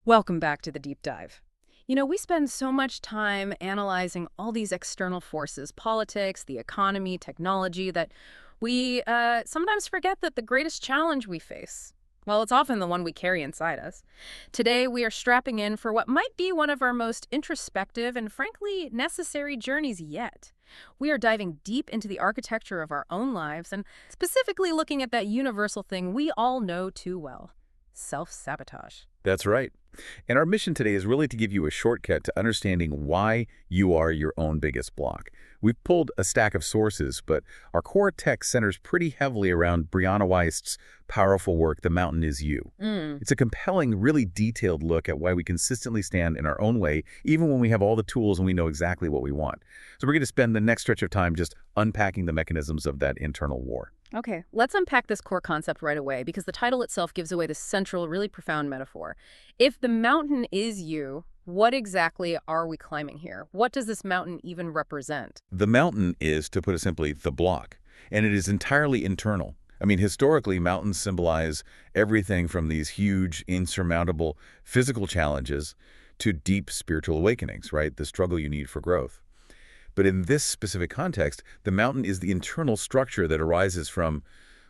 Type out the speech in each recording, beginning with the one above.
Welcome back to the deep dive. We spend so much time analyzing all these external forces, politics, the economy, technology, that we sometimes forget that the greatest challenge we face, well, it's often the one we carry inside us. Today, we are strapping in for what might be one of our most introspective and frankly necessary journeys yet. We are diving deep into the architecture of our own lives and specifically looking at that universal thing we all know too well: self-sabotage. That's right. And our mission today is really to give you a shortcut to understanding why you are your own biggest block. We've pulled a stack of sources, but our core text centers pretty heavily around Brianna Wiest's powerful work, The Mountain Is You. It's a compelling, really detailed look at why we consistently stand in our own way, even when we have all the tools and we know exactly what we want. So we're going to spend the next stretch of time just unpacking the mechanisms of that internal war. Okay, let's unpack this core concept right away because the title itself gives away this central, really profound metaphor. If the mountain is you, what exactly are we climbing here? What does this mountain even represent? The mountain is, to put it simply, the block, and it is entirely internal. I mean, historically, mountains symbolize everything from these huge, insurmountable physical challenges to deep spiritual awakenings, right? The struggle you need for growth. But in this specific context, the mountain is the internal structure that arises from,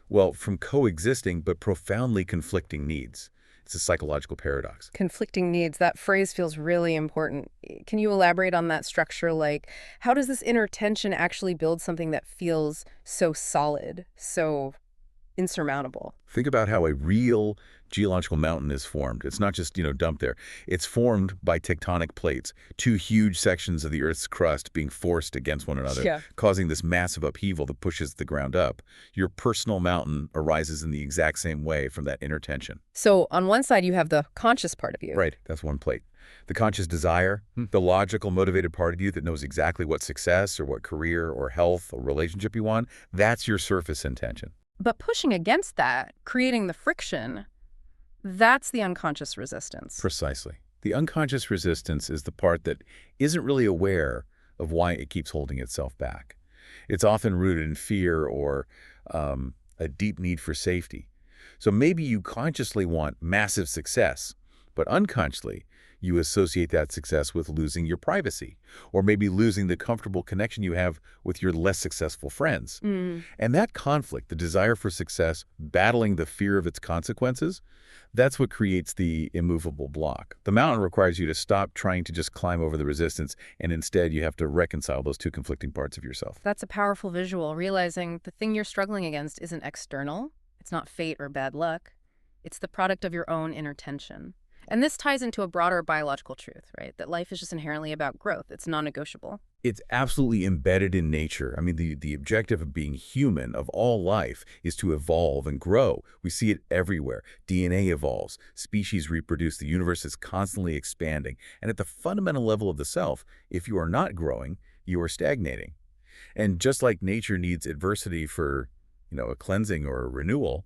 well, from coexisting but profoundly conflicting needs. It's a psychological paradox. Conflicting needs, that phrase feels really important. Can you elaborate on that structure? Like, how does this inner tension actually build something that feels so solid, so insurmountable? Think about how a real geological mountain is formed. It's not just, dumped there. It's formed by tectonic plates, two huge sections of the Earth's crust being forced against one another, Yeah. causing this massive upheaval that pushes the ground up. Your personal mountain arises in the exact same way from that inner tension. So on one side, you have the conscious part of you. Right, that's one plate. The conscious desire, the logical, motivated part of you that knows exactly what success or what career or health or relationship you want, that's your surface intention. But pushing against that, creating the friction, that's the unconscious resistance. Precisely. The unconscious resistance is the part that isn't really aware of why it keeps holding itself back. It's often rooted in fear or a deep need for safety. So maybe you consciously want massive success, but unconsciously, you associate that success with losing your privacy, or maybe losing the comfortable connection you have with your less successful friends. And that conflict, the desire for success, battling the fear of its consequences, that's what creates the immovable block. The mountain requires you to stop trying to just climb over the resistance, and instead you have to reconcile those two conflicting parts of yourself. That's a powerful visual, realizing the thing you're struggling against isn't external. It's not fate or bad luck. It's the product of your own inner tension. And this ties into a broader biological truth, right? That life is just inherently about growth. It's non-negotiable. It's absolutely embedded in nature. I mean, the objective of being human, of all life, is to evolve and grow. We see it everywhere. DNA evolves, species reproduce, the universe is constantly expanding. And at the fundamental level of the self, if you are not growing, you are stagnating. And just like nature needs adversity for, a cleansing or a renewal,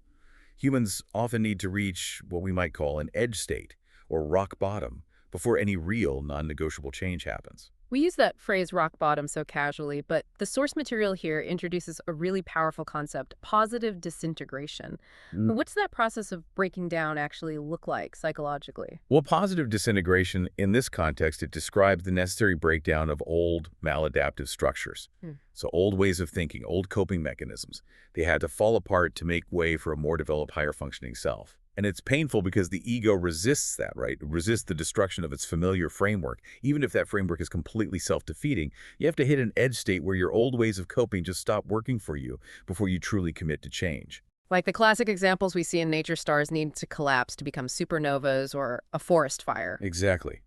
humans often need to reach what we might call an edge state, or rock bottom, before any real non-negotiable change happens. We use that phrase rock bottom so casually, but the source material here introduces a really powerful concept: positive disintegration. What's that process of breaking down actually look like psychologically? Well, positive disintegration, in this context, it describes the necessary breakdown of old maladaptive structures. So old ways of thinking, old coping mechanisms, they had to fall apart to make way for a more developed, higher functioning self. And it's painful because the ego resists that, right? It resists the destruction of its familiar framework. Even if that framework is completely self-defeating, you have to hit an edge state where your old ways of coping just stop working for you before you truly commit to change. Like the classic examples we see in nature, stars need to collapse to become supernovas, or a forest fire. Exactly.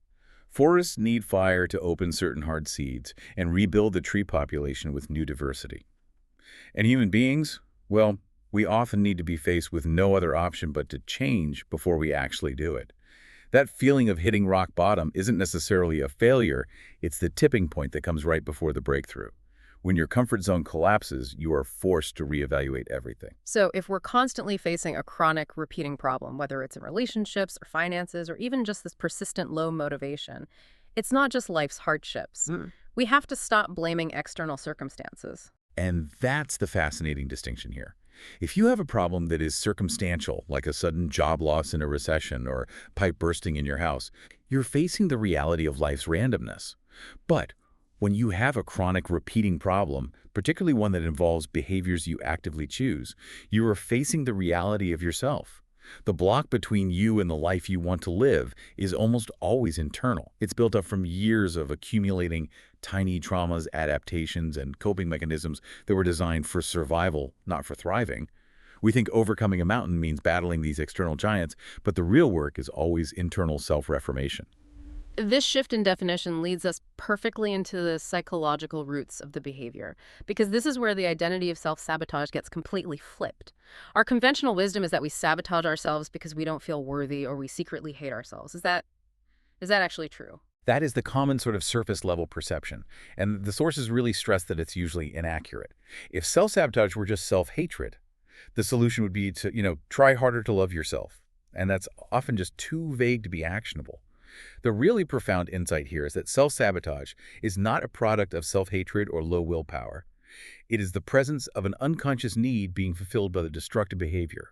Forests need fire to open certain hard seeds and rebuild the tree population with new diversity. And human beings, well, we often need to be faced with no other option but to change before we actually do it. That feeling of hitting rock bottom isn't necessarily a failure, it's the tipping point that comes right before the breakthrough. When your comfort zone collapses, you are forced to reevaluate everything. So if we're constantly facing a chronic, repeating problem, whether it's in relationships or finances or even just this persistent low motivation, it's not just life's hardships. We have to stop blaming external circumstances. And that's the fascinating distinction here. If you have a problem that is circumstantial, like a sudden job loss in a recession or pipe bursting in your house, you're facing the reality of life's randomness. But when you have a chronic repeating problem, particularly one that involves behaviors you actively choose, you are facing the reality of yourself. The block between you and the life you want to live is almost always internal. It's built up from years of accumulating tiny traumas, adaptations, and coping mechanisms that were designed for survival, not for thriving. We think overcoming a mountain means battling these external giants, but the real work is always internal self-reformation. This shift in definition leads us perfectly into the psychological roots of the behavior, because this is where the identity of self-sabotage gets completely flipped. Our conventional wisdom is that we sabotage ourselves because we don't feel worthy or we secretly hate ourselves. Is that actually true? That is the common sort of surface-level perception, and the sources really stress that it's usually inaccurate. If self-sabotage were just self-hatred, the solution would be to, try harder to love yourself. And that's often just too vague to be actionable. The really profound insight here is that self-sabotage is not a product of self-hatred or low willpower. It is the presence of an unconscious need being fulfilled by the destructive behavior.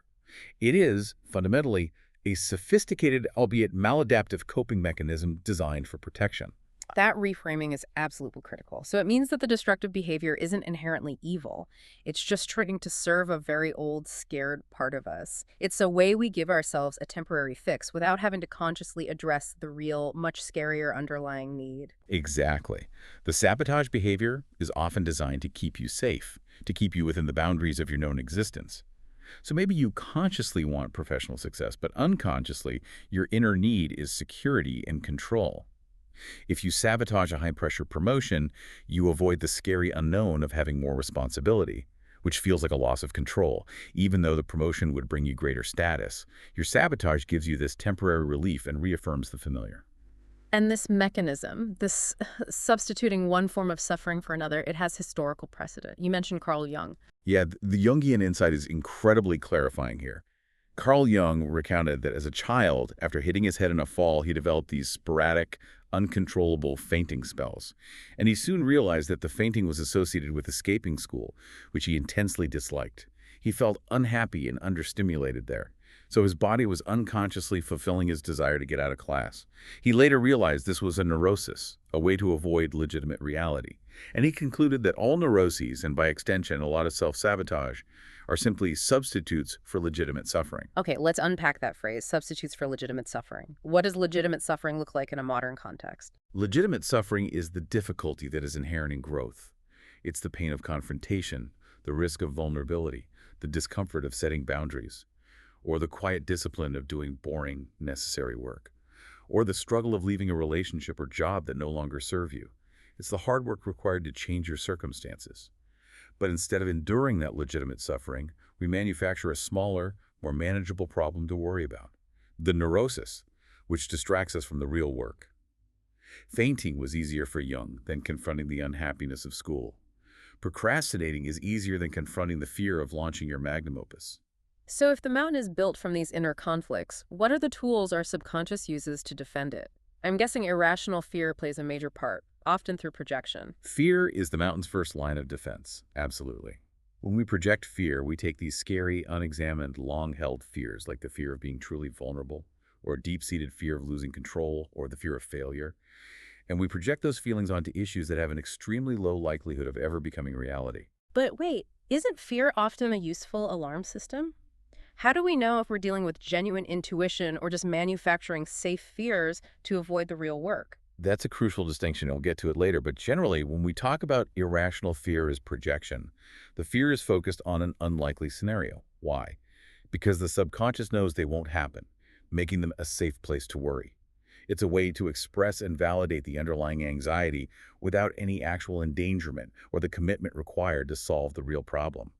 It is, fundamentally, a sophisticated, albeit maladaptive coping mechanism designed for protection. That reframing is absolutely critical. So it means that the destructive behavior isn't inherently evil. It's just trying to serve a very old, scared part of us. It's a way we give ourselves a temporary fix without having to consciously address the real, much scarier underlying need. Exactly. The sabotage behavior is often designed to keep you safe, to keep you within the boundaries of your known existence. So maybe you consciously want professional success, but unconsciously, your inner need is security and control. If you sabotage a high-pressure promotion, you avoid the scary unknown of having more responsibility, which feels like a loss of control, even though the promotion would bring you greater status. Your sabotage gives you this temporary relief and reaffirms the familiar. And this mechanism, this substituting one form of suffering for another, it has historical precedent. You mentioned Carl Jung. Yeah, the Jungian insight is incredibly clarifying here. Carl Jung recounted that as a child, after hitting his head in a fall, he developed these sporadic, uncontrollable fainting spells. And he soon realized that the fainting was associated with escaping school, which he intensely disliked. He felt unhappy and understimulated there. So his body was unconsciously fulfilling his desire to get out of class. He later realized this was a neurosis, a way to avoid legitimate reality. And he concluded that all neuroses, and by extension a lot of self-sabotage, are simply substitutes for legitimate suffering. Okay, let's unpack that phrase, substitutes for legitimate suffering. What does legitimate suffering look like in a modern context? Legitimate suffering is the difficulty that is inherent in growth. It's the pain of confrontation, the risk of vulnerability, the discomfort of setting boundaries, or the quiet discipline of doing boring, necessary work, or the struggle of leaving a relationship or job that no longer serve you. It's the hard work required to change your circumstances. But instead of enduring that legitimate suffering, we manufacture a smaller, more manageable problem to worry about. The neurosis, which distracts us from the real work. Fainting was easier for Jung than confronting the unhappiness of school. Procrastinating is easier than confronting the fear of launching your magnum opus. So if the mountain is built from these inner conflicts, what are the tools our subconscious uses to defend it? I'm guessing irrational fear plays a major part, often through projection. Fear is the mountain's first line of defense, absolutely. When we project fear, we take these scary, unexamined, long-held fears, like the fear of being truly vulnerable, or a deep-seated fear of losing control, or the fear of failure, and we project those feelings onto issues that have an extremely low likelihood of ever becoming reality. But wait, isn't fear often a useful alarm system? How do we know if we're dealing with genuine intuition or just manufacturing safe fears to avoid the real work? That's a crucial distinction. I'll get to it later. But generally, when we talk about irrational fear as projection, the fear is focused on an unlikely scenario. Why? Because the subconscious knows they won't happen, making them a safe place to worry. It's a way to express and validate the underlying anxiety without any actual endangerment or the commitment required to solve the real problem.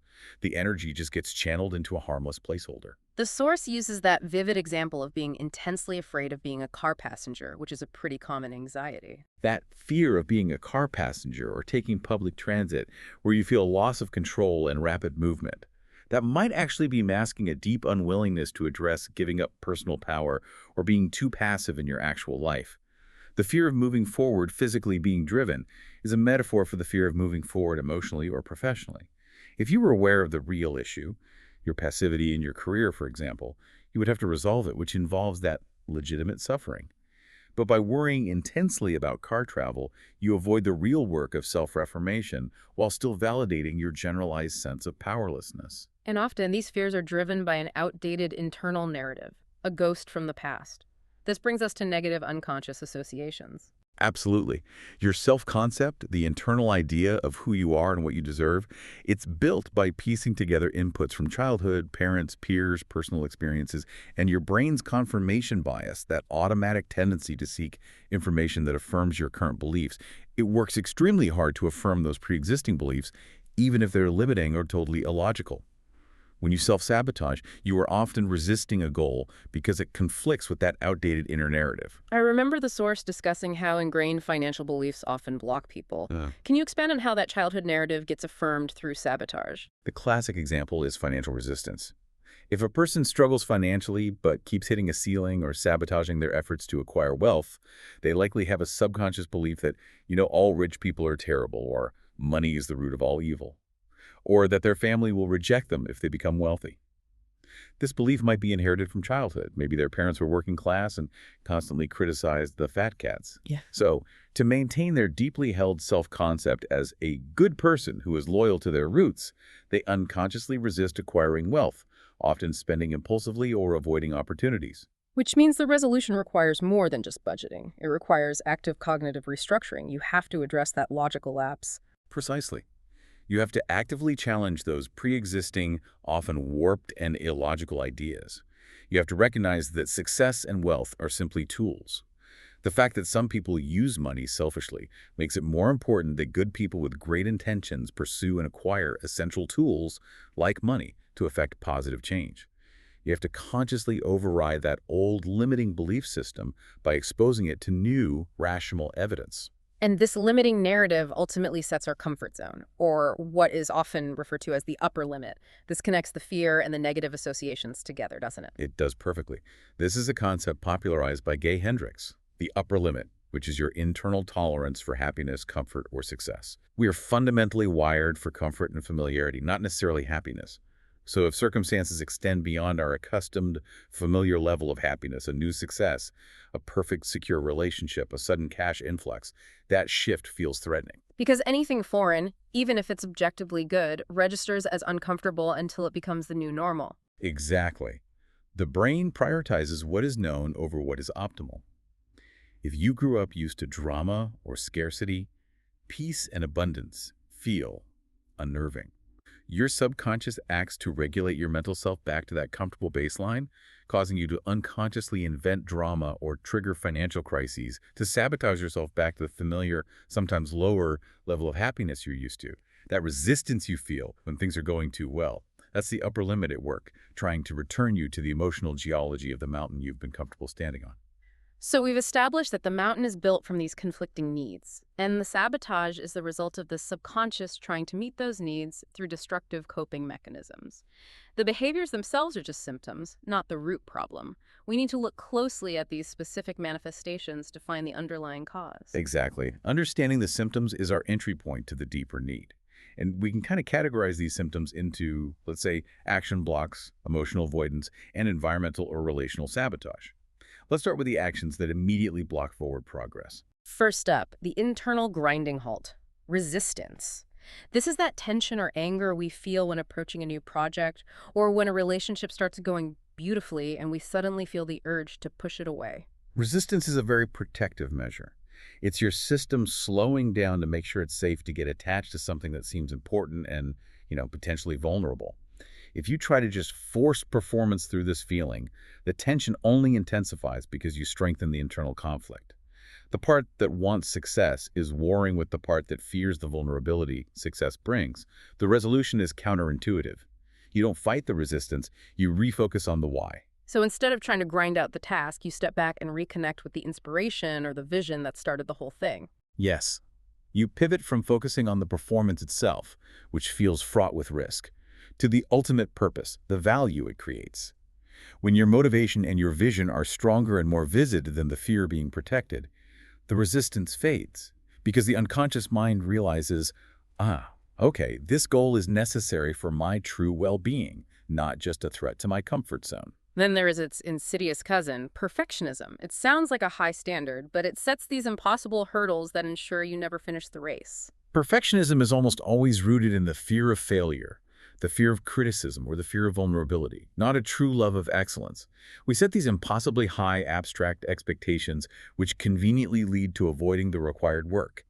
The energy just gets channeled into a harmless placeholder. The source uses that vivid example of being intensely afraid of being a car passenger, which is a pretty common anxiety. That fear of being a car passenger or taking public transit, where you feel loss of control and rapid movement, that might actually be masking a deep unwillingness to address giving up personal power or being too passive in your actual life. The fear of moving forward, physically being driven, is a metaphor for the fear of moving forward emotionally or professionally. If you were aware of the real issue, your passivity in your career, for example, you would have to resolve it, which involves that legitimate suffering. But by worrying intensely about car travel, you avoid the real work of self-reformation while still validating your generalized sense of powerlessness. And often these fears are driven by an outdated internal narrative, a ghost from the past. This brings us to negative unconscious associations. Absolutely. Your self-concept, the internal idea of who you are and what you deserve, it's built by piecing together inputs from childhood, parents, peers, personal experiences, and your brain's confirmation bias, that automatic tendency to seek information that affirms your current beliefs. It works extremely hard to affirm those pre-existing beliefs, even if they're limiting or totally illogical. When you self-sabotage, you are often resisting a goal because it conflicts with that outdated inner narrative. I remember the source discussing how ingrained financial beliefs often block people. Uh, Can you expand on how that childhood narrative gets affirmed through sabotage? the classic example is financial resistance. If a person struggles financially but keeps hitting a ceiling or sabotaging their efforts to acquire wealth, they likely have a subconscious belief that, all rich people are terrible, or money is the root of all evil, or that their family will reject them if they become wealthy. This belief might be inherited from childhood. Maybe their parents were working class and constantly criticized the fat cats. Yeah. So, to maintain their deeply held self-concept as a good person who is loyal to their roots, they unconsciously resist acquiring wealth, often spending impulsively or avoiding opportunities. Which means the resolution requires more than just budgeting. It requires active cognitive restructuring. You have to address that logical lapse. Precisely. You have to actively challenge those pre-existing, often warped and illogical ideas. You have to recognize that success and wealth are simply tools. The fact that some people use money selfishly makes it more important that good people with great intentions pursue and acquire essential tools like money to effect positive change. You have to consciously override that old limiting belief system by exposing it to new, rational evidence. And this limiting narrative ultimately sets our comfort zone, or what is often referred to as the upper limit. This connects the fear and the negative associations together, doesn't it? It does perfectly. This is a concept popularized by Gay Hendricks, the upper limit, which is your internal tolerance for happiness, comfort, or success. We are fundamentally wired for comfort and familiarity, not necessarily happiness. So if circumstances extend beyond our accustomed, familiar level of happiness, a new success, a perfect, secure relationship, a sudden cash influx, that shift feels threatening. Because anything foreign, even if it's objectively good, registers as uncomfortable until it becomes the new normal. Exactly. The brain prioritizes what is known over what is optimal. If you grew up used to drama or scarcity, peace and abundance feel unnerving. Your subconscious acts to regulate your mental self back to that comfortable baseline, causing you to unconsciously invent drama or trigger financial crises to sabotage yourself back to the familiar, sometimes lower level of happiness you're used to. That resistance you feel when things are going too well, that's the upper limit at work, trying to return you to the emotional geology of the mountain you've been comfortable standing on. So we've established that the mountain is built from these conflicting needs, and the sabotage is the result of the subconscious trying to meet those needs through destructive coping mechanisms. The behaviors themselves are just symptoms, not the root problem. We need to look closely at these specific manifestations to find the underlying cause. Exactly. Understanding the symptoms is our entry point to the deeper need. And we can kind of categorize these symptoms into, let's say, action blocks, emotional avoidance, and environmental or relational sabotage. Let's start with the actions that immediately block forward progress. First up, the internal grinding halt, resistance. This is that tension or anger we feel when approaching a new project or when a relationship starts going beautifully and we suddenly feel the urge to push it away. Resistance is a very protective measure. It's your system slowing down to make sure it's safe to get attached to something that seems important and, potentially vulnerable. If you try to just force performance through this feeling, the tension only intensifies because you strengthen the internal conflict. The part that wants success is warring with the part that fears the vulnerability success brings. The resolution is counterintuitive. You don't fight the resistance, you refocus on the why. So instead of trying to grind out the task, you step back and reconnect with the inspiration or the vision that started the whole thing. Yes. You pivot from focusing on the performance itself, which feels fraught with risk, to the ultimate purpose, the value it creates. When your motivation and your vision are stronger and more vivid than the fear being protected, the resistance fades because the unconscious mind realizes, okay, this goal is necessary for my true well-being, not just a threat to my comfort zone. Then there is its insidious cousin, perfectionism. It sounds like a high standard, but it sets these impossible hurdles that ensure you never finish the race. Perfectionism is almost always rooted in the fear of failure, the fear of criticism, or the fear of vulnerability, not a true love of excellence. We set these impossibly high abstract expectations which conveniently lead to avoiding the required work.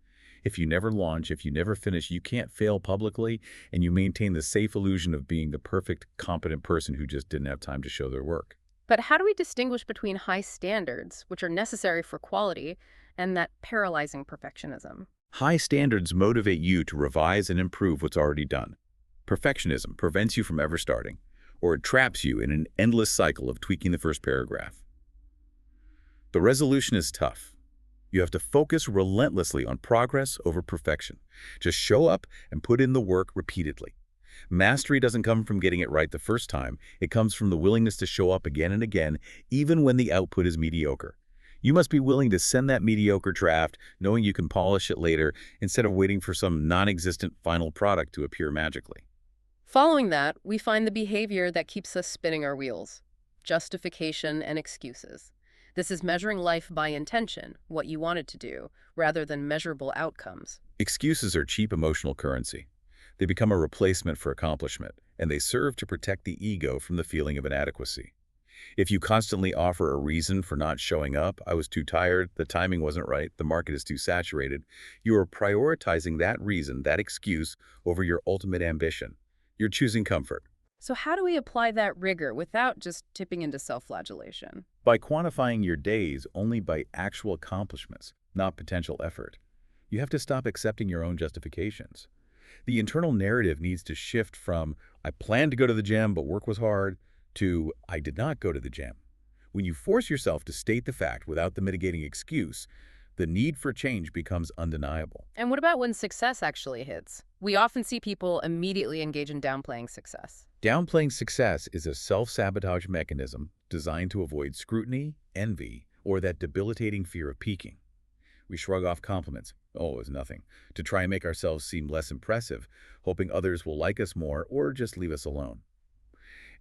If you never launch, if you never finish, you can't fail publicly, and you maintain the safe illusion of being the perfect, competent person who just didn't have time to show their work. But how do we distinguish between high standards, which are necessary for quality, and that paralyzing perfectionism? High standards motivate you to revise and improve what's already done. Perfectionism prevents you from ever starting, or it traps you in an endless cycle of tweaking the first paragraph. The resolution is tough. You have to focus relentlessly on progress over perfection. Just show up and put in the work repeatedly. Mastery doesn't come from getting it right the first time. It comes from the willingness to show up again and again, even when the output is mediocre. You must be willing to send that mediocre draft, knowing you can polish it later, instead of waiting for some non-existent final product to appear magically. Following that, we find the behavior that keeps us spinning our wheels: justification and excuses. This is measuring life by intention, what you wanted to do, rather than measurable outcomes. Excuses are cheap emotional currency. They become a replacement for accomplishment, and they serve to protect the ego from the feeling of inadequacy. If you constantly offer a reason for not showing up, I was too tired, the timing wasn't right, the market is too saturated, you are prioritizing that reason, that excuse, over your ultimate ambition. You're choosing comfort. So how do we apply that rigor without just tipping into self-flagellation? By quantifying your days only by actual accomplishments, not potential effort, you have to stop accepting your own justifications. The internal narrative needs to shift from, I planned to go to the gym, but work was hard, to, I did not go to the gym. When you force yourself to state the fact without the mitigating excuse, the need for change becomes undeniable. And what about when success actually hits? We often see people immediately engage in downplaying success. Downplaying success is a self-sabotage mechanism designed to avoid scrutiny, envy, or that debilitating fear of peaking. We shrug off compliments, oh, it was nothing, to try and make ourselves seem less impressive, hoping others will like us more or just leave us alone.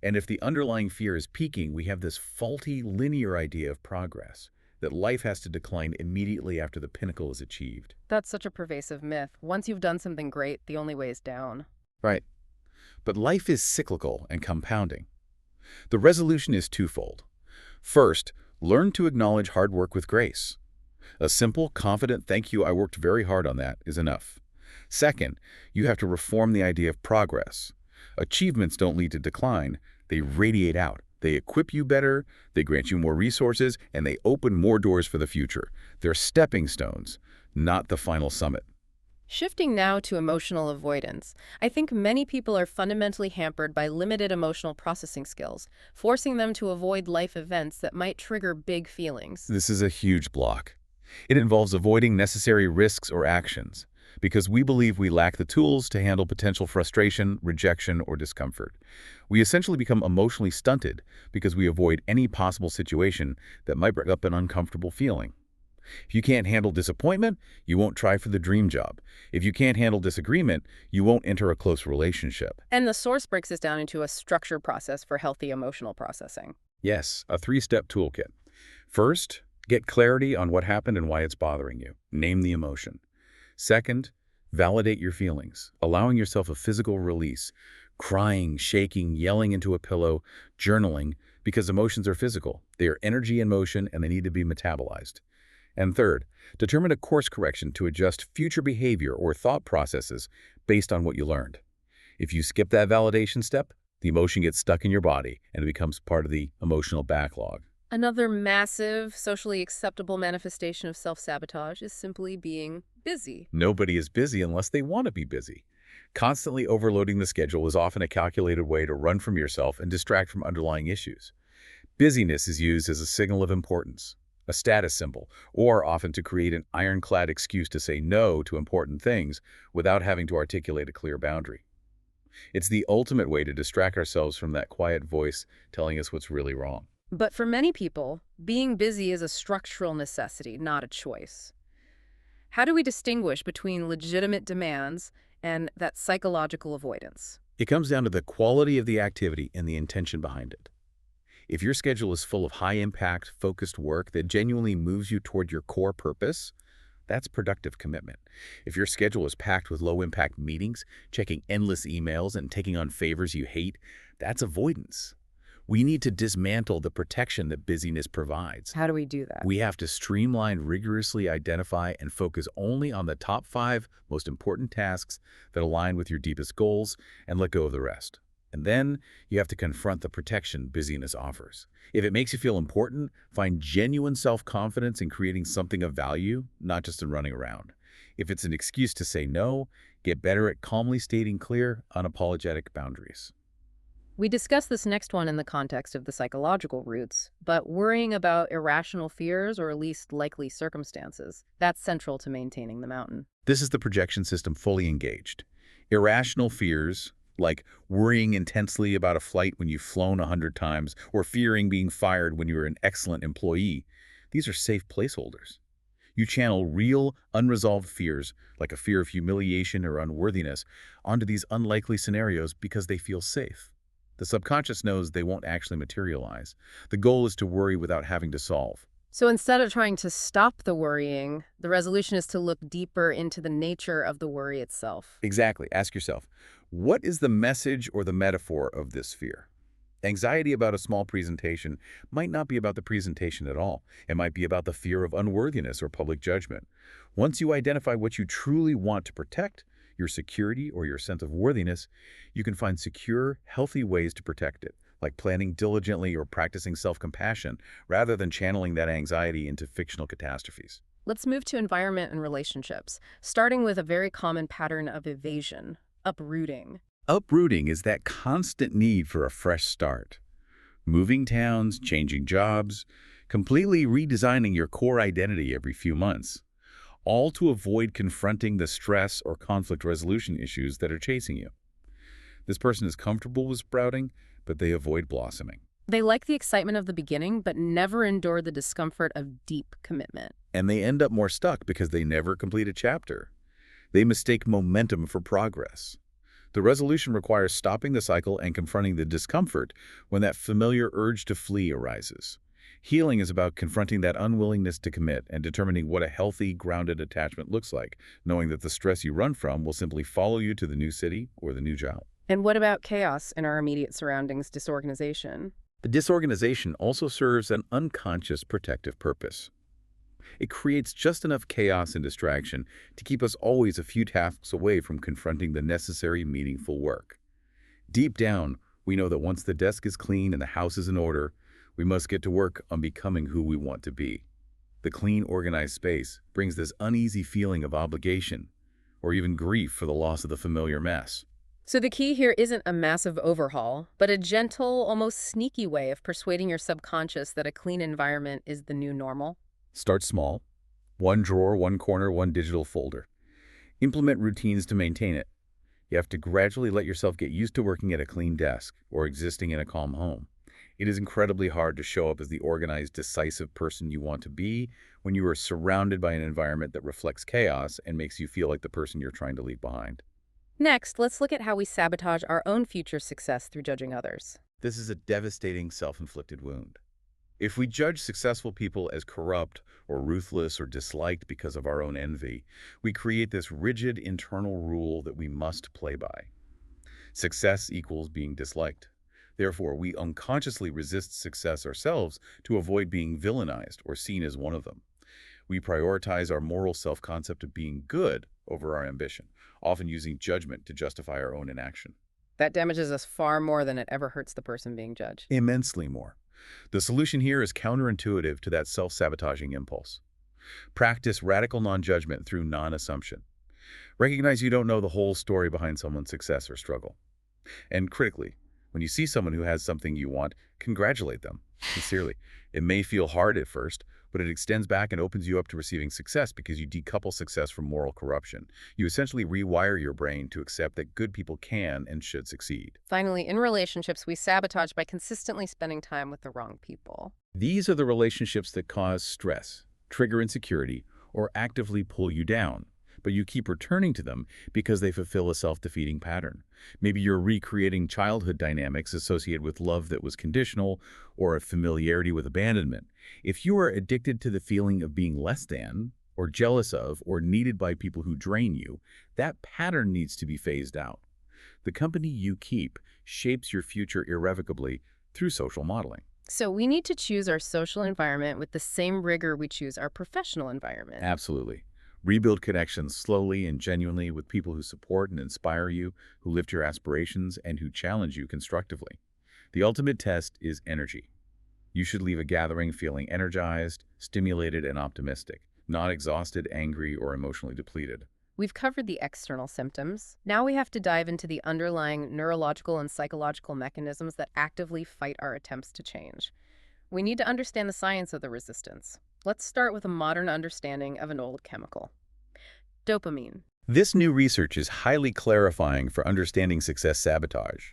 And if the underlying fear is peaking, we have this faulty, linear idea of progress, that life has to decline immediately after the pinnacle is achieved. That's such a pervasive myth. Once you've done something great, the only way is down. Right. But life is cyclical and compounding. The resolution is twofold. First, learn to acknowledge hard work with grace. A simple, confident thank you, I worked very hard on that, is enough. Second, you have to reform the idea of progress. Achievements don't lead to decline, they radiate out. They equip you better, they grant you more resources, and they open more doors for the future. They're stepping stones, not the final summit. Shifting now to emotional avoidance, I think many people are fundamentally hampered by limited emotional processing skills, forcing them to avoid life events that might trigger big feelings. This is a huge block. It involves avoiding necessary risks or actions, because we believe we lack the tools to handle potential frustration, rejection, or discomfort. We essentially become emotionally stunted because we avoid any possible situation that might bring up an uncomfortable feeling. If you can't handle disappointment, you won't try for the dream job. If you can't handle disagreement, you won't enter a close relationship. And the source breaks this down into a structured process for healthy emotional processing. Yes, a three-step toolkit. First, get clarity on what happened and why it's bothering you. Name the emotion. Second, validate your feelings, allowing yourself a physical release, crying, shaking, yelling into a pillow, journaling, because emotions are physical. They are energy in motion and they need to be metabolized. And third, determine a course correction to adjust future behavior or thought processes based on what you learned. If you skip that validation step, the emotion gets stuck in your body and it becomes part of the emotional backlog. Another massive, socially acceptable manifestation of self-sabotage is simply being busy. Nobody is busy unless they want to be busy. Constantly overloading the schedule is often a calculated way to run from yourself and distract from underlying issues. Busyness is used as a signal of importance, a status symbol, or often to create an ironclad excuse to say no to important things without having to articulate a clear boundary. It's the ultimate way to distract ourselves from that quiet voice telling us what's really wrong. But for many people, being busy is a structural necessity, not a choice. How do we distinguish between legitimate demands and that psychological avoidance? It comes down to the quality of the activity and the intention behind it. If your schedule is full of high-impact, focused work that genuinely moves you toward your core purpose, that's productive commitment. If your schedule is packed with low-impact meetings, checking endless emails, and taking on favors you hate, that's avoidance. We need to dismantle the protection that busyness provides. How do we do that? We have to streamline, rigorously identify, and focus only on the top 5 most important tasks that align with your deepest goals and let go of the rest. And then you have to confront the protection busyness offers. If it makes you feel important, find genuine self-confidence in creating something of value, not just in running around. If it's an excuse to say no, get better at calmly stating clear, unapologetic boundaries. We discussed this next one in the context of the psychological roots, but worrying about irrational fears or least likely circumstances, that's central to maintaining the mountain. This is the projection system fully engaged. Irrational fears, like worrying intensely about a flight when you've flown 100 times or fearing being fired when you're an excellent employee, these are safe placeholders. You channel real, unresolved fears, like a fear of humiliation or unworthiness, onto these unlikely scenarios because they feel safe. The subconscious knows they won't actually materialize. The goal is to worry without having to solve. So instead of trying to stop the worrying, the resolution is to look deeper into the nature of the worry itself. Exactly. Ask yourself, what is the message or the metaphor of this fear? Anxiety about a small presentation might not be about the presentation at all. It might be about the fear of unworthiness or public judgment. Once you identify what you truly want to protect, your security or your sense of worthiness, you can find secure, healthy ways to protect it, like planning diligently or practicing self-compassion, rather than channeling that anxiety into fictional catastrophes. Let's move to environment and relationships, starting with a very common pattern of evasion, uprooting. Uprooting is that constant need for a fresh start. Moving towns, changing jobs, completely redesigning your core identity every few months, all to avoid confronting the stress or conflict resolution issues that are chasing you. This person is comfortable with sprouting, but they avoid blossoming. They like the excitement of the beginning, but never endure the discomfort of deep commitment. And they end up more stuck because they never complete a chapter. They mistake momentum for progress. The resolution requires stopping the cycle and confronting the discomfort when that familiar urge to flee arises. Healing is about confronting that unwillingness to commit and determining what a healthy, grounded attachment looks like, knowing that the stress you run from will simply follow you to the new city or the new job. And what about chaos in our immediate surroundings, disorganization? The disorganization also serves an unconscious protective purpose. It creates just enough chaos and distraction to keep us always a few tasks away from confronting the necessary, meaningful work. Deep down, we know that once the desk is clean and the house is in order, we must get to work on becoming who we want to be. The clean, organized space brings this uneasy feeling of obligation or even grief for the loss of the familiar mess. So the key here isn't a massive overhaul, but a gentle, almost sneaky way of persuading your subconscious that a clean environment is the new normal. Start small. One drawer, one corner, one digital folder. Implement routines to maintain it. You have to gradually let yourself get used to working at a clean desk or existing in a calm home. It is incredibly hard to show up as the organized, decisive person you want to be when you are surrounded by an environment that reflects chaos and makes you feel like the person you're trying to leave behind. Next, let's look at how we sabotage our own future success through judging others. This is a devastating self-inflicted wound. If we judge successful people as corrupt or ruthless or disliked because of our own envy, we create this rigid internal rule that we must play by. Success equals being disliked. Therefore, we unconsciously resist success ourselves to avoid being villainized or seen as one of them. We prioritize our moral self-concept of being good over our ambition, often using judgment to justify our own inaction. That damages us far more than it ever hurts the person being judged. Immensely more. The solution here is counterintuitive to that self-sabotaging impulse. Practice radical non-judgment through non-assumption. Recognize you don't know the whole story behind someone's success or struggle. And critically, when you see someone who has something you want, congratulate them, sincerely. It may feel hard at first, but it extends back and opens you up to receiving success because you decouple success from moral corruption. You essentially rewire your brain to accept that good people can and should succeed. Finally, in relationships, we sabotage by consistently spending time with the wrong people. These are the relationships that cause stress, trigger insecurity, or actively pull you down. but you keep returning to them because they fulfill a self-defeating pattern. Maybe you're recreating childhood dynamics associated with love that was conditional or a familiarity with abandonment. If you are addicted to the feeling of being less than, or jealous of, or needed by people who drain you, that pattern needs to be phased out. The company you keep shapes your future irrevocably through social modeling. So we need to choose our social environment with the same rigor we choose our professional environment. Absolutely. Rebuild connections slowly and genuinely with people who support and inspire you, who lift your aspirations, and who challenge you constructively. The ultimate test is energy. You should leave a gathering feeling energized, stimulated, and optimistic, not exhausted, angry, or emotionally depleted. We've covered the external symptoms. Now we have to dive into the underlying neurological and psychological mechanisms that actively fight our attempts to change. We need to understand the science of the resistance. Let's start with a modern understanding of an old chemical. Dopamine. This new research is highly clarifying for understanding success sabotage.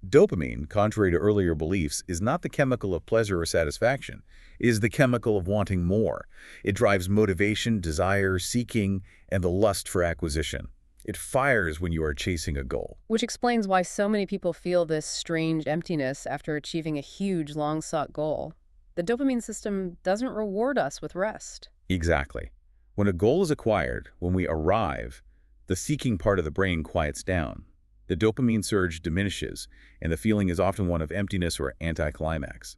Dopamine, contrary to earlier beliefs, is not the chemical of pleasure or satisfaction. It is the chemical of wanting more. It drives motivation, desire, seeking, and the lust for acquisition. It fires when you are chasing a goal. Which explains why so many people feel this strange emptiness after achieving a huge, long-sought goal. The dopamine system doesn't reward us with rest. Exactly. When a goal is acquired, when we arrive, the seeking part of the brain quiets down. The dopamine surge diminishes, and the feeling is often one of emptiness or anticlimax.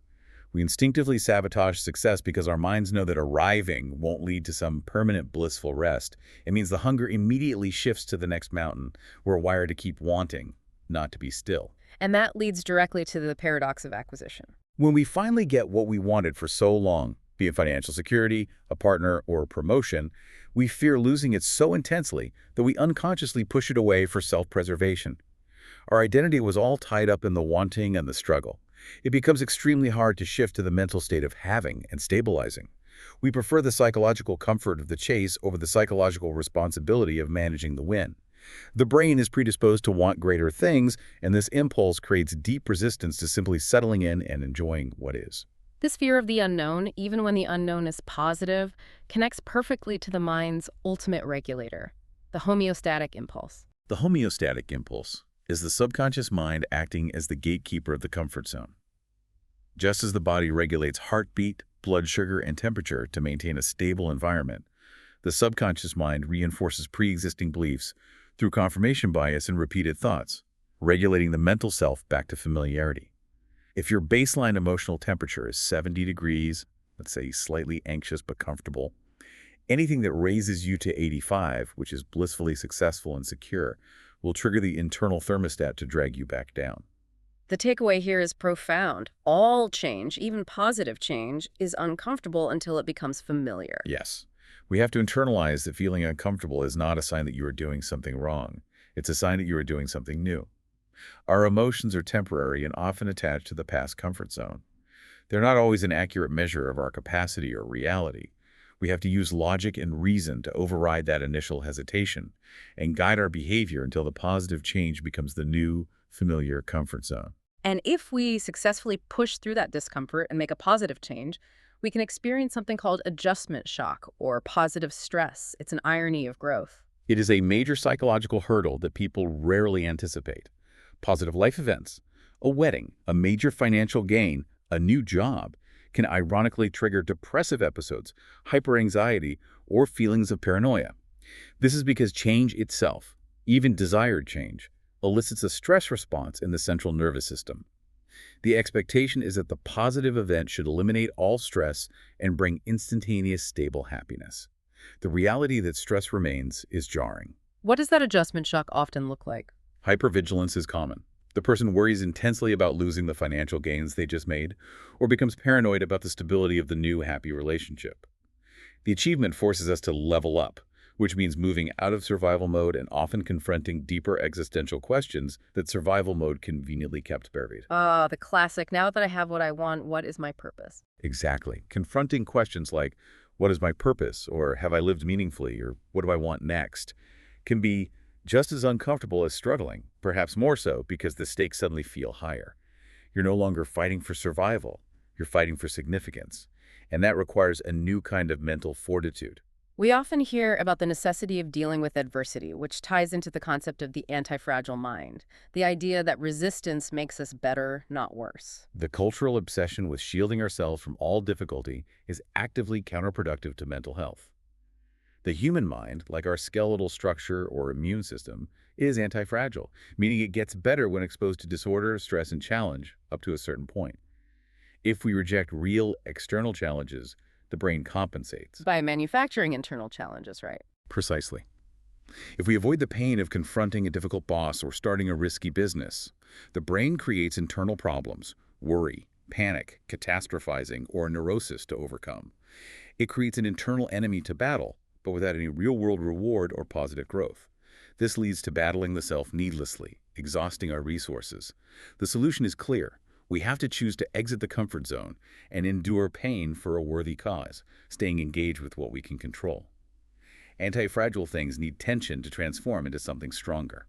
We instinctively sabotage success because our minds know that arriving won't lead to some permanent blissful rest. It means the hunger immediately shifts to the next mountain. We're wired to keep wanting, not to be still. And that leads directly to the paradox of acquisition. When we finally get what we wanted for so long, be it financial security, a partner, or a promotion, we fear losing it so intensely that we unconsciously push it away for self-preservation. Our identity was all tied up in the wanting and the struggle. It becomes extremely hard to shift to the mental state of having and stabilizing. We prefer the psychological comfort of the chase over the psychological responsibility of managing the win. The brain is predisposed to want greater things, and this impulse creates deep resistance to simply settling in and enjoying what is. This fear of the unknown, even when the unknown is positive, connects perfectly to the mind's ultimate regulator, the homeostatic impulse. The homeostatic impulse is the subconscious mind acting as the gatekeeper of the comfort zone. Just as the body regulates heartbeat, blood sugar, and temperature to maintain a stable environment, the subconscious mind reinforces pre-existing beliefs through confirmation bias and repeated thoughts, regulating the mental self back to familiarity. If your baseline emotional temperature is 70 degrees, let's say slightly anxious but comfortable, anything that raises you to 85, which is blissfully successful and secure, will trigger the internal thermostat to drag you back down. The takeaway here is profound. All change, even positive change, is uncomfortable until it becomes familiar. Yes. We have to internalize that feeling uncomfortable is not a sign that you are doing something wrong. It's a sign that you are doing something new. Our emotions are temporary and often attached to the past comfort zone. They're not always an accurate measure of our capacity or reality. We have to use logic and reason to override that initial hesitation and guide our behavior until the positive change becomes the new, familiar comfort zone. And if we successfully push through that discomfort and make a positive change, we can experience something called adjustment shock or positive stress. It's an irony of growth. It is a major psychological hurdle that people rarely anticipate. Positive life events, a wedding, a major financial gain, a new job, can ironically trigger depressive episodes, hyperanxiety, or feelings of paranoia. This is because change itself, even desired change, elicits a stress response in the central nervous system. The expectation is that the positive event should eliminate all stress and bring instantaneous, stable happiness. The reality that stress remains is jarring. What does that adjustment shock often look like? Hypervigilance is common. The person worries intensely about losing the financial gains they just made, or becomes paranoid about the stability of the new happy relationship. The achievement forces us to level up, which means moving out of survival mode and often confronting deeper existential questions that survival mode conveniently kept buried. Ah, the classic, now that I have what I want, what is my purpose? Exactly. Confronting questions like, what is my purpose? Or have I lived meaningfully? Or what do I want next? Can be just as uncomfortable as struggling, perhaps more so because the stakes suddenly feel higher. You're no longer fighting for survival, you're fighting for significance. And that requires a new kind of mental fortitude. We often hear about the necessity of dealing with adversity, which ties into the concept of the anti-fragile mind, the idea that resistance makes us better, not worse. The cultural obsession with shielding ourselves from all difficulty is actively counterproductive to mental health. The human mind, like our skeletal structure or immune system, is anti-fragile, meaning it gets better when exposed to disorder, stress, and challenge up to a certain point. If we reject real external challenges, the brain compensates. By manufacturing internal challenges, right? Precisely. If we avoid the pain of confronting a difficult boss or starting a risky business, the brain creates internal problems, worry, panic, catastrophizing, or neurosis to overcome. It creates an internal enemy to battle, but without any real-world reward or positive growth. This leads to battling the self needlessly, exhausting our resources. The solution is clear. We have to choose to exit the comfort zone and endure pain for a worthy cause, staying engaged with what we can control. Anti-fragile things need tension to transform into something stronger.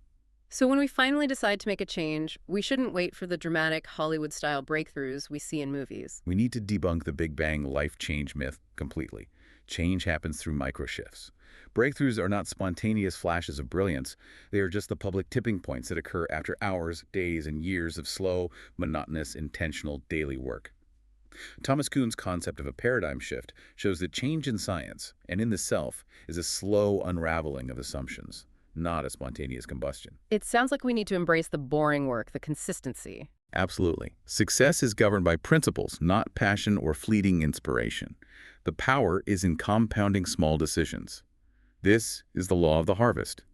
So when we finally decide to make a change, we shouldn't wait for the dramatic Hollywood-style breakthroughs we see in movies. We need to debunk the Big Bang life change myth completely. Change happens through microshifts. Breakthroughs are not spontaneous flashes of brilliance. They are just the public tipping points that occur after hours, days, and years of slow, monotonous, intentional daily work. Thomas Kuhn's concept of a paradigm shift shows that change in science and in the self is a slow unraveling of assumptions, not a spontaneous combustion. It sounds like we need to embrace the boring work, the consistency. Absolutely. Success is governed by principles, not passion or fleeting inspiration. The power is in compounding small decisions. This is the law of the harvest.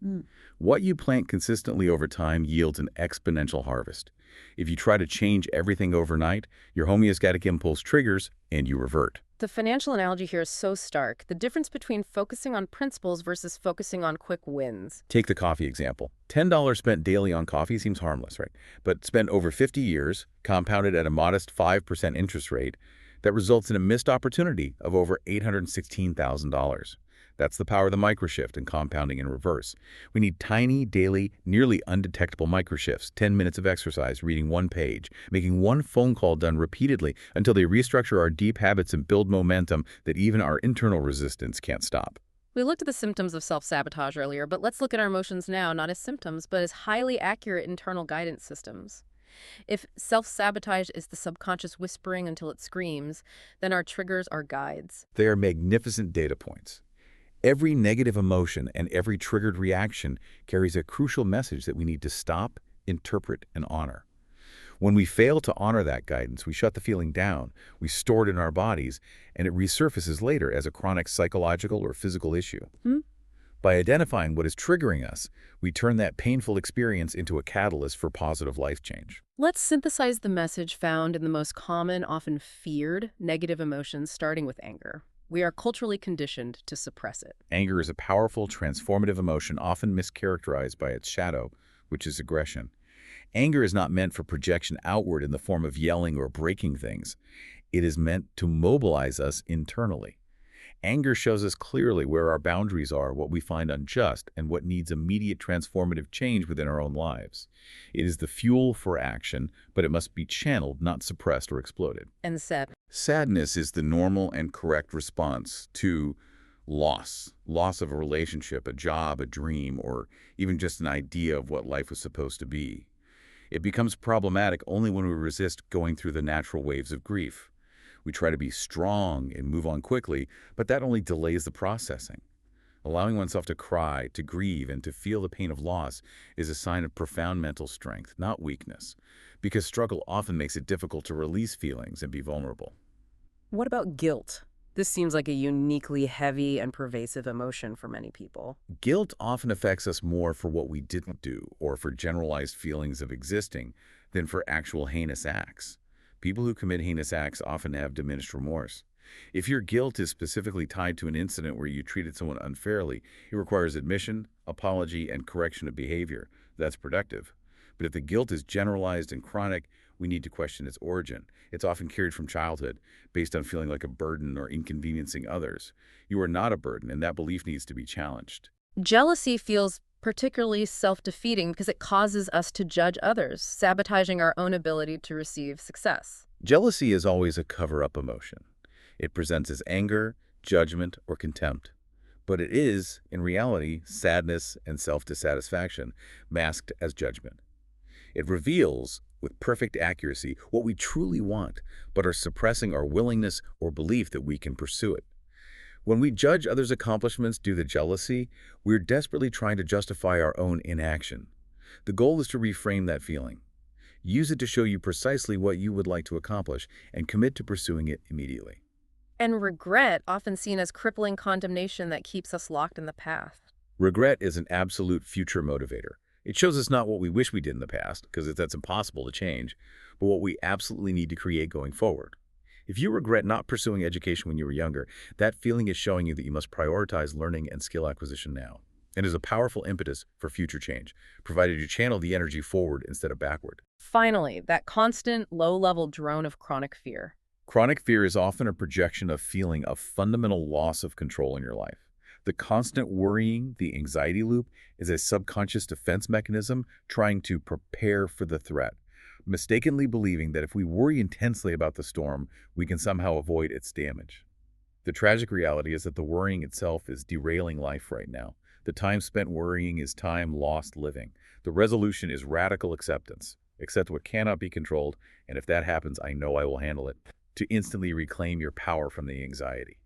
What you plant consistently over time yields an exponential harvest. If you try to change everything overnight, your homeostatic impulse triggers and you revert. The financial analogy here is so stark. The difference between focusing on principles versus focusing on quick wins. Take the coffee example. $10 spent daily on coffee seems harmless, right? But spent over 50 years, compounded at a modest 5% interest rate, that results in a missed opportunity of over $816,000. That's the power of the microshift and compounding in reverse. We need tiny, daily, nearly undetectable microshifts, 10 minutes of exercise, reading one page, making one phone call done repeatedly until they restructure our deep habits and build momentum that even our internal resistance can't stop. We looked at the symptoms of self-sabotage earlier, but let's look at our emotions now, not as symptoms, but as highly accurate internal guidance systems. If self-sabotage is the subconscious whispering until it screams, then our triggers are guides. They are magnificent data points. Every negative emotion and every triggered reaction carries a crucial message that we need to stop, interpret, and honor. When we fail to honor that guidance, we shut the feeling down, we store it in our bodies, and it resurfaces later as a chronic psychological or physical issue. By identifying what is triggering us, we turn that painful experience into a catalyst for positive life change. Let's synthesize the message found in the most common, often feared, negative emotions, starting with anger. We are culturally conditioned to suppress it. Anger is a powerful, transformative emotion often mischaracterized by its shadow, which is aggression. Anger is not meant for projection outward in the form of yelling or breaking things. It is meant to mobilize us internally. Anger shows us clearly where our boundaries are, what we find unjust, and what needs immediate transformative change within our own lives. It is the fuel for action, but it must be channeled, not suppressed or exploded. And Sadness is the normal and correct response to loss. Loss of a relationship, a job, a dream, or even just an idea of what life was supposed to be. It becomes problematic only when we resist going through the natural waves of grief. We try to be strong and move on quickly, but that only delays the processing. Allowing oneself to cry, to grieve, and to feel the pain of loss is a sign of profound mental strength, not weakness, because struggle often makes it difficult to release feelings and be vulnerable. what about guilt? This seems like a uniquely heavy and pervasive emotion for many people. Guilt often affects us more for what we didn't do or for generalized feelings of existing than for actual heinous acts. People who commit heinous acts often have diminished remorse. If your guilt is specifically tied to an incident where you treated someone unfairly, it requires admission, apology, and correction of behavior. That's productive. But if the guilt is generalized and chronic, we need to question its origin. It's often carried from childhood, based on feeling like a burden or inconveniencing others. You are not a burden, and that belief needs to be challenged. Jealousy feels particularly self-defeating because it causes us to judge others, sabotaging our own ability to receive success. Jealousy is always a cover-up emotion. It presents as anger, judgment, or contempt. But it is, in reality, sadness and self-dissatisfaction masked as judgment. It reveals, with perfect accuracy, what we truly want, but are suppressing our willingness or belief that we can pursue it. When we judge others' accomplishments due to jealousy, we're desperately trying to justify our own inaction. The goal is to reframe that feeling. Use it to show you precisely what you would like to accomplish and commit to pursuing it immediately. And regret, often seen as crippling condemnation that keeps us locked in the past. Regret is an absolute future motivator. It shows us not what we wish we did in the past, because that's impossible to change, but what we absolutely need to create going forward. If you regret not pursuing education when you were younger, that feeling is showing you that you must prioritize learning and skill acquisition now, and is a powerful impetus for future change, provided you channel the energy forward instead of backward. Finally, that constant, low-level drone of chronic fear. Chronic fear is often a projection of feeling of fundamental loss of control in your life. The constant worrying, the anxiety loop, is a subconscious defense mechanism trying to prepare for the threat, mistakenly believing that if we worry intensely about the storm, we can somehow avoid its damage. The tragic reality is that the worrying itself is derailing life right now. The time spent worrying is time lost living. The resolution is radical acceptance. Accept what cannot be controlled, and if that happens, I know I will handle it, to instantly reclaim your power from the anxiety.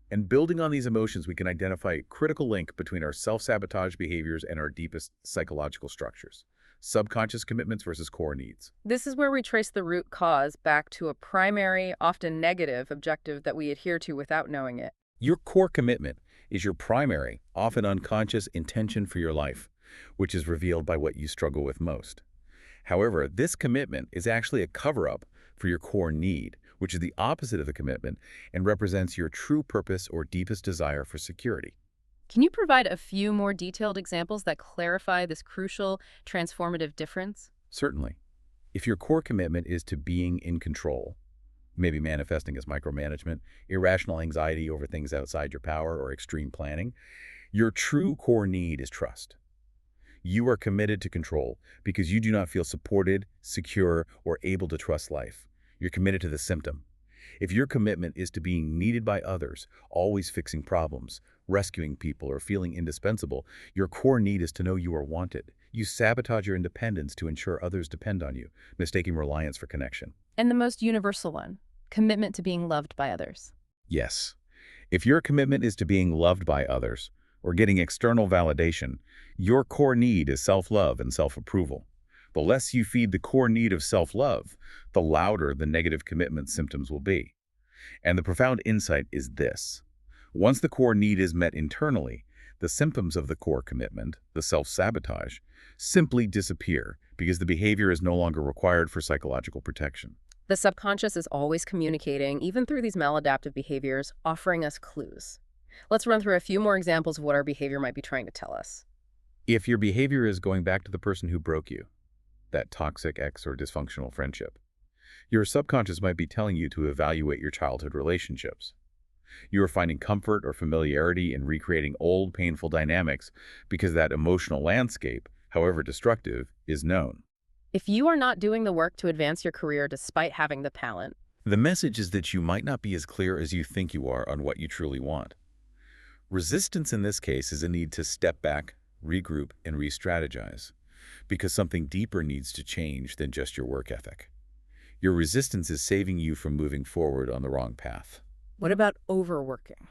And building on these emotions, we can identify a critical link between our self-sabotage behaviors and our deepest psychological structures. Subconscious commitments versus core needs. This is where we trace the root cause back to a primary, often negative, objective that we adhere to without knowing it. Your core commitment is your primary, often unconscious intention for your life, which is revealed by what you struggle with most. However, this commitment is actually a cover-up for your core need, which is the opposite of the commitment and represents your true purpose or deepest desire for security. Can you provide a few more detailed examples that clarify this crucial, transformative difference? Certainly. If your core commitment is to being in control, maybe manifesting as micromanagement, irrational anxiety over things outside your power, or extreme planning, your true core need is trust. You are committed to control because you do not feel supported, secure, or able to trust life. You're committed to the symptom. If your commitment is to being needed by others, always fixing problems, rescuing people, or feeling indispensable, your core need is to know you are wanted. You sabotage your independence to ensure others depend on you, mistaking reliance for connection. And the most universal one, commitment to being loved by others. Yes. If your commitment is to being loved by others, or getting external validation, your core need is self-love and self-approval. The less you feed the core need of self-love, the louder the negative commitment symptoms will be. And the profound insight is this. Once the core need is met internally, the symptoms of the core commitment, the self-sabotage, simply disappear because the behavior is no longer required for psychological protection. The subconscious is always communicating, even through these maladaptive behaviors, offering us clues. Let's run through a few more examples of what our behavior might be trying to tell us. If your behavior is going back to the person who broke you, that toxic ex or dysfunctional friendship, your subconscious might be telling you to evaluate your childhood relationships. You are finding comfort or familiarity in recreating old, painful dynamics because that emotional landscape, however destructive, is known. If you are not doing the work to advance your career despite having the talent, The message is that you might not be as clear as you think you are on what you truly want. Resistance in this case is a need to step back, regroup, and re-strategize, because something deeper needs to change than just your work ethic. Your resistance is saving you from moving forward on the wrong path. what about overworking?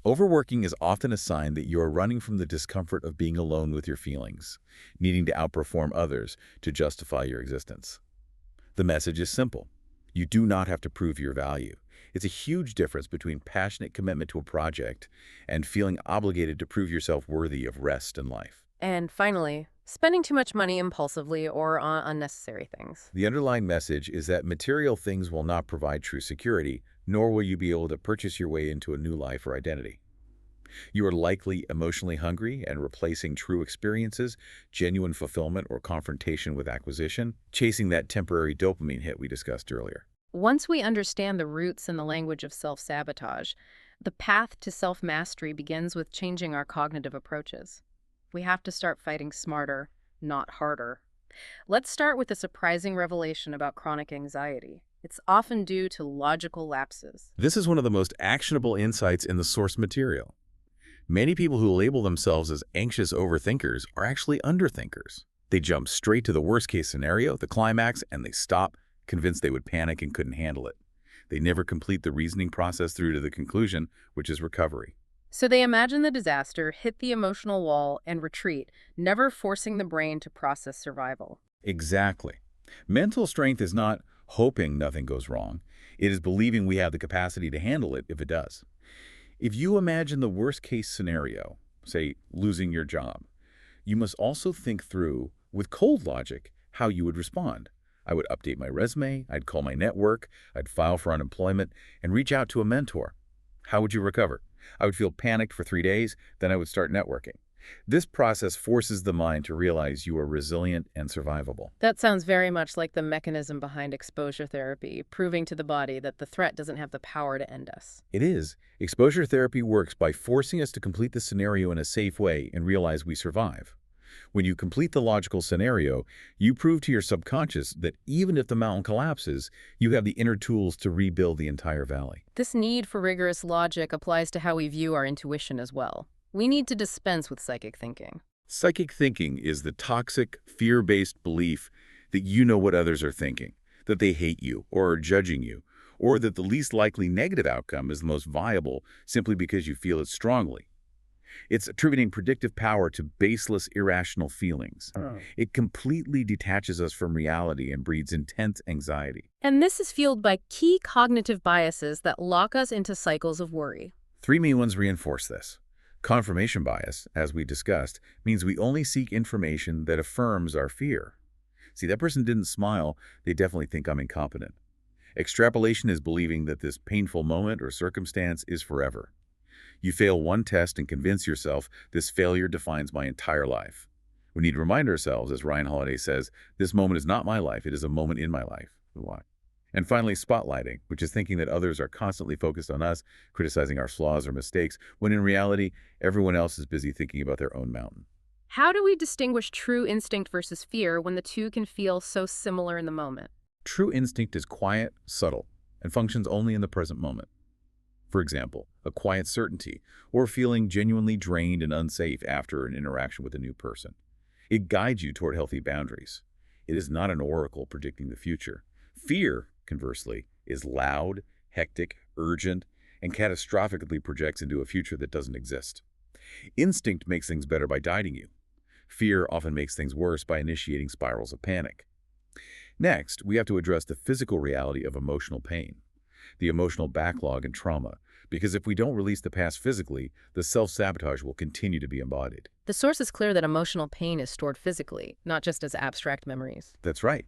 Overworking is often a sign that you are running from the discomfort of being alone with your feelings, needing to outperform others to justify your existence. The message is simple. You do not have to prove your value. It's a huge difference between passionate commitment to a project and feeling obligated to prove yourself worthy of rest and life. And finally, spending too much money impulsively or on unnecessary things. The underlying message is that material things will not provide true security, nor will you be able to purchase your way into a new life or identity. You are likely emotionally hungry and replacing true experiences, genuine fulfillment, or confrontation with acquisition, chasing that temporary dopamine hit we discussed earlier. Once we understand the roots and the language of self-sabotage, the path to self-mastery begins with changing our cognitive approaches. We have to start fighting smarter, not harder. Let's start with a surprising revelation about chronic anxiety. It's often due to logical lapses. This is one of the most actionable insights in the source material. Many people who label themselves as anxious overthinkers are actually underthinkers. They jump straight to the worst-case scenario, the climax, and they stop, convinced they would panic and couldn't handle it. They never complete the reasoning process through to the conclusion, which is recovery. So they imagine the disaster, hit the emotional wall, and retreat, never forcing the brain to process survival. Exactly. Mental strength is not hoping nothing goes wrong. It is believing we have the capacity to handle it if it does. If you imagine the worst-case scenario, say losing your job, you must also think through, with cold logic, how you would respond. I would update my resume, I'd call my network, I'd file for unemployment, and reach out to a mentor. How would you recover? I would feel panicked for 3 days, then I would start networking. This process forces the mind to realize you are resilient and survivable. That sounds very much like the mechanism behind exposure therapy, proving to the body that the threat doesn't have the power to end us. It is. Exposure therapy works by forcing us to complete the scenario in a safe way and realize we survive. When you complete the logical scenario, you prove to your subconscious that even if the mountain collapses, you have the inner tools to rebuild the entire valley. This need for rigorous logic applies to how we view our intuition as well. We need to dispense with psychic thinking. Psychic thinking is the toxic, fear-based belief that you know what others are thinking, that they hate you or are judging you, or that the least likely negative outcome is the most viable simply because you feel it strongly. It's attributing predictive power to baseless, irrational feelings. It completely detaches us from reality and breeds intense anxiety. And this is fueled by key cognitive biases that lock us into cycles of worry. 3 main ones reinforce this. Confirmation bias, as we discussed, means we only seek information that affirms our fear. See, that person didn't smile, they definitely think I'm incompetent. Extrapolation is believing that this painful moment or circumstance is forever. You fail one test and convince yourself this failure defines my entire life. We need to remind ourselves, as Ryan Holiday says, this moment is not my life, it is a moment in my life. Why? And finally, spotlighting, which is thinking that others are constantly focused on us, criticizing our flaws or mistakes, when in reality, everyone else is busy thinking about their own mountain. How do we distinguish true instinct versus fear when the two can feel so similar in the moment? True instinct is quiet, subtle, and functions only in the present moment. For example, a quiet certainty, or feeling genuinely drained and unsafe after an interaction with a new person. It guides you toward healthy boundaries. It is not an oracle predicting the future. Fear, conversely, is loud, hectic, urgent, and catastrophically projects into a future that doesn't exist. Instinct makes things better by guiding you. Fear often makes things worse by initiating spirals of panic. Next, we have to address the physical reality of emotional pain, the emotional backlog and trauma, because if we don't release the past physically, the self-sabotage will continue to be embodied. The source is clear that emotional pain is stored physically, not just as abstract memories. That's right.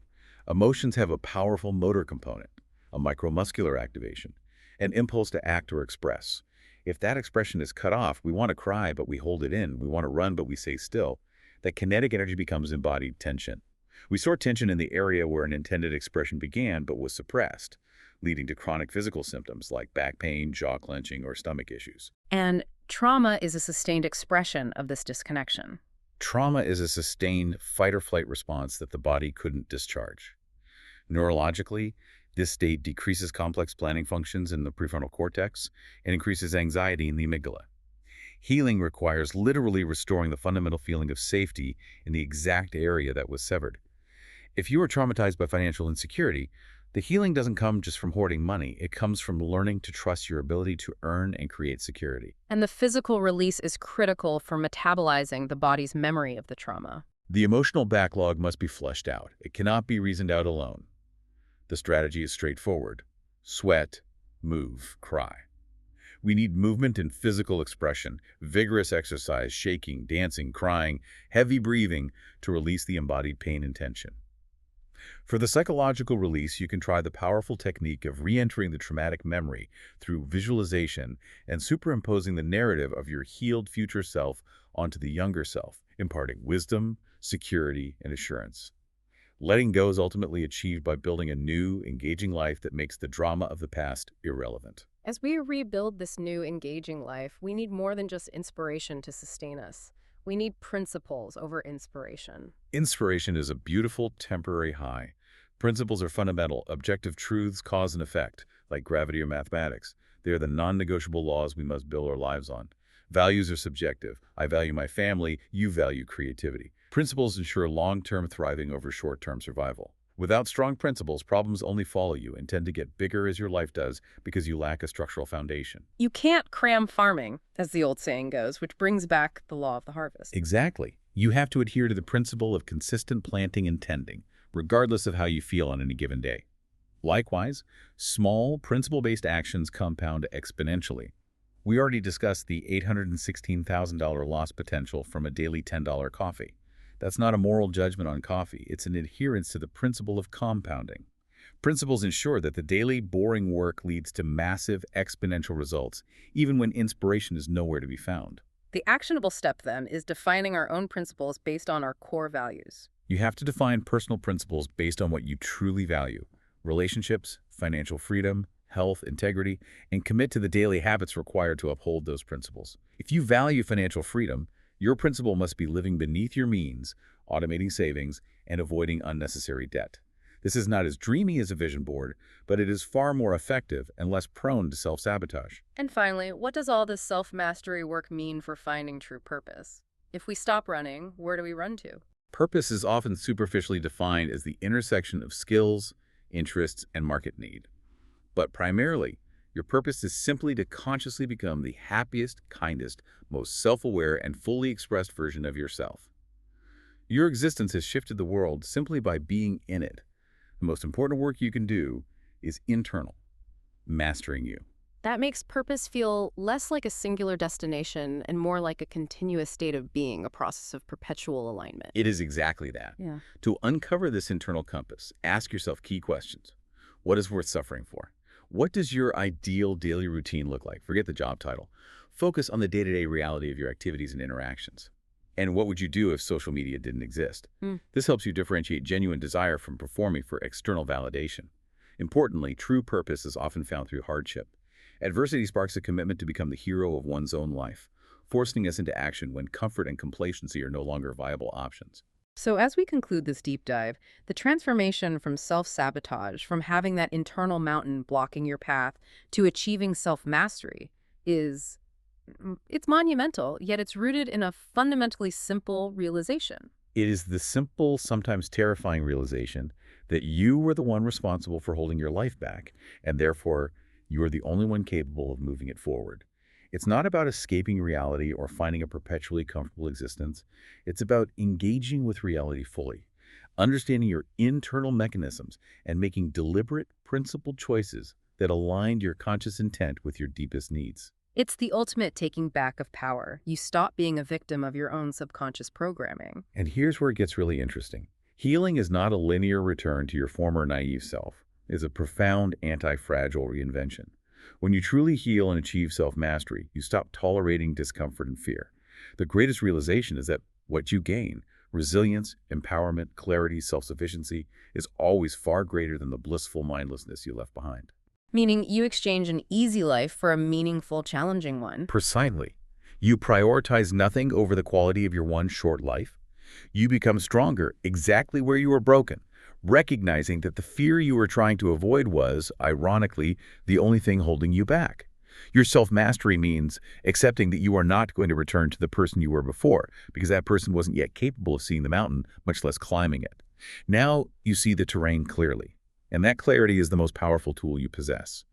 Emotions have a powerful motor component, a micromuscular activation, an impulse to act or express. If that expression is cut off, we want to cry, but we hold it in. We want to run, but we stay still. That kinetic energy becomes embodied tension. We store tension in the area where an intended expression began but was suppressed, leading to chronic physical symptoms like back pain, jaw clenching, or stomach issues. And trauma is a sustained expression of this disconnection. Trauma is a sustained fight-or-flight response that the body couldn't discharge. Neurologically, this state decreases complex planning functions in the prefrontal cortex and increases anxiety in the amygdala. Healing requires literally restoring the fundamental feeling of safety in the exact area that was severed. If you are traumatized by financial insecurity, the healing doesn't come just from hoarding money. It comes from learning to trust your ability to earn and create security. And the physical release is critical for metabolizing the body's memory of the trauma. The emotional backlog must be flushed out. It cannot be reasoned out alone. The strategy is straightforward. Sweat, move, cry. We need movement and physical expression, vigorous exercise, shaking, dancing, crying, heavy breathing to release the embodied pain and tension. For the psychological release, you can try the powerful technique of re-entering the traumatic memory through visualization and superimposing the narrative of your healed future self onto the younger self, imparting wisdom, security, and assurance. Letting go is ultimately achieved by building a new, engaging life that makes the drama of the past irrelevant. As we rebuild this new, engaging life, we need more than just inspiration to sustain us. We need principles over inspiration. Inspiration is a beautiful, temporary high. Principles are fundamental, objective truths, cause and effect, like gravity or mathematics. They are the non-negotiable laws we must build our lives on. Values are subjective. I value my family, you value creativity. Principles ensure long-term thriving over short-term survival. Without strong principles, problems only follow you and tend to get bigger as your life does because you lack a structural foundation. You can't cram farming, as the old saying goes, which brings back the law of the harvest. Exactly. You have to adhere to the principle of consistent planting and tending, regardless of how you feel on any given day. Likewise, small, principle-based actions compound exponentially. We already discussed the $816,000 loss potential from a daily $10 coffee. That's not a moral judgment on coffee. It's an adherence to the principle of compounding. Principles ensure that the daily, boring work leads to massive, exponential results, even when inspiration is nowhere to be found. The actionable step, then, is defining our own principles based on our core values. You have to define personal principles based on what you truly value: relationships, financial freedom, health, integrity, and commit to the daily habits required to uphold those principles. If you value financial freedom, your principle must be living beneath your means, automating savings, and avoiding unnecessary debt. This is not as dreamy as a vision board, but it is far more effective and less prone to self-sabotage. And finally, what does all this self-mastery work mean for finding true purpose? If we stop running, where do we run to? Purpose is often superficially defined as the intersection of skills, interests, and market need. But primarily, your purpose is simply to consciously become the happiest, kindest, most self-aware, and fully expressed version of yourself. Your existence has shifted the world simply by being in it. The most important work you can do is internal, mastering you. That makes purpose feel less like a singular destination and more like a continuous state of being, a process of perpetual alignment. It is exactly that. Yeah. To uncover this internal compass, ask yourself key questions. What is worth suffering for? What does your ideal daily routine look like? Forget the job title. Focus on the day-to-day reality of your activities and interactions. And what would you do if social media didn't exist? This helps you differentiate genuine desire from performing for external validation. Importantly, true purpose is often found through hardship. Adversity sparks a commitment to become the hero of one's own life, forcing us into action when comfort and complacency are no longer viable options. So as we conclude this deep dive, the transformation from self-sabotage, from having that internal mountain blocking your path, to achieving self-mastery it's monumental, yet it's rooted in a fundamentally simple realization. It is the simple, sometimes terrifying realization that you were the one responsible for holding your life back, and therefore you are the only one capable of moving it forward. It's not about escaping reality or finding a perpetually comfortable existence. It's about engaging with reality fully, understanding your internal mechanisms, and making deliberate, principled choices that align your conscious intent with your deepest needs. It's the ultimate taking back of power. You stop being a victim of your own subconscious programming. And here's where it gets really interesting. Healing is not a linear return to your former naive self. It's a profound anti-fragile reinvention. When you truly heal and achieve self-mastery, you stop tolerating discomfort and fear. The greatest realization is that what you gain, resilience, empowerment, clarity, self-sufficiency, is always far greater than the blissful mindlessness you left behind. Meaning you exchange an easy life for a meaningful, challenging one. Precisely. You prioritize nothing over the quality of your one short life. You become stronger exactly where you were broken, recognizing that the fear you were trying to avoid was, ironically, the only thing holding you back. Your self-mastery means accepting that you are not going to return to the person you were before, because that person wasn't yet capable of seeing the mountain, much less climbing it. Now you see the terrain clearly, and that clarity is the most powerful tool you possess.